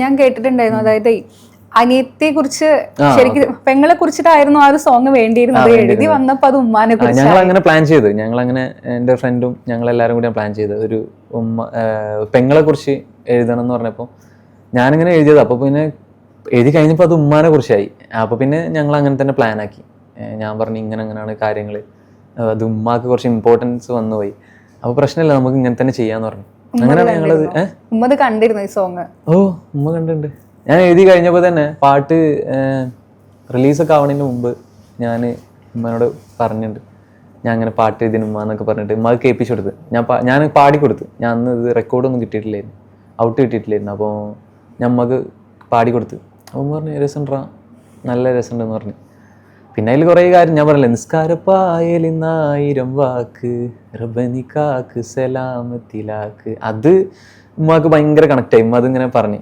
ഞാൻ കേട്ടിട്ടുണ്ടായിരുന്നു, അതായത് അനിയത്തെ കുറിച്ച് ശരിക്കും പെങ്ങളെ കുറിച്ചിട്ടായിരുന്നു ആ ഒരു സോങ് വേണ്ടിയിരുന്നത്. എഴുതി വന്നപ്പോ അത് ഉമ്മാനെ കുറിച്ച്. ഞങ്ങൾ അങ്ങനെ പ്ലാൻ ചെയ്ത്, ഞങ്ങളങ്ങനെ എൻ്റെ ഫ്രണ്ടും ഞങ്ങളെല്ലാവരും കൂടി പ്ലാൻ ചെയ്ത് ഒരു പെങ്ങളെ കുറിച്ച് എഴുതണം എന്ന് പറഞ്ഞപ്പോൾ ഞാനിങ്ങനെ എഴുതിയത്. അപ്പോൾ പിന്നെ എഴുതി കഴിഞ്ഞപ്പോൾ അത് ഉമ്മാനെ കുറിച്ചായി. അപ്പോൾ പിന്നെ ഞങ്ങൾ അങ്ങനെ തന്നെ പ്ലാൻ ആക്കി. ഞാൻ പറഞ്ഞു അങ്ങനെയാണ് കാര്യങ്ങൾ, അത് ഉമ്മാക്ക് കുറച്ച് ഇമ്പോർട്ടൻസ് വന്നുപോയി. അപ്പോൾ പ്രശ്നമില്ല, നമുക്ക് ഇങ്ങനെ തന്നെ ചെയ്യാന്ന് പറഞ്ഞു. അങ്ങനെയാണ് ഞങ്ങളത്. ഉമ്മ കണ്ടിരുന്നു ഈ സോങ്? ഓ, ഉമ്മ കണ്ടിട്ടുണ്ട്. ഞാൻ എഴുതി കഴിഞ്ഞപ്പോൾ തന്നെ പാട്ട് റിലീസൊക്കെ ആവണതിന് മുമ്പ് ഞാൻ ഉമ്മനോട് പറഞ്ഞിട്ടുണ്ട്, ഞാൻ അങ്ങനെ പാട്ട് എഴുതിന് ഉമ്മ എന്നൊക്കെ പറഞ്ഞിട്ട് ഉമ്മ കേൾപ്പിച്ചു കൊടുത്ത്. ഞാൻ പാടിക്കൊടുത്ത്. ഞാൻ അന്ന് ഇത് റെക്കോർഡൊന്നും കിട്ടിയിട്ടില്ലായിരുന്നു, ഔട്ട് കിട്ടിയിട്ടില്ലായിരുന്നു. അപ്പോൾ ഞാൻ ഉമ്മക്ക് പാടിക്കൊടുത്ത്. അപ്പോൾ പറഞ്ഞു രസമുണ്ടാ, നല്ല രസമുണ്ടെന്ന് പറഞ്ഞു. പിന്നെ അതിൽ കുറേ കാര്യം ഞാൻ പറഞ്ഞില്ലേ, നിസ്കാരപ്പായലിന്നായിരം വാക്ക് റബ്ബനിക്കാക്ക് സലാമത്തിലാക്ക്, അത് ഉമ്മാക്ക് ഭയങ്കര കണക്റ്റായി. ഉമ്മ അതിങ്ങനെ പറഞ്ഞു.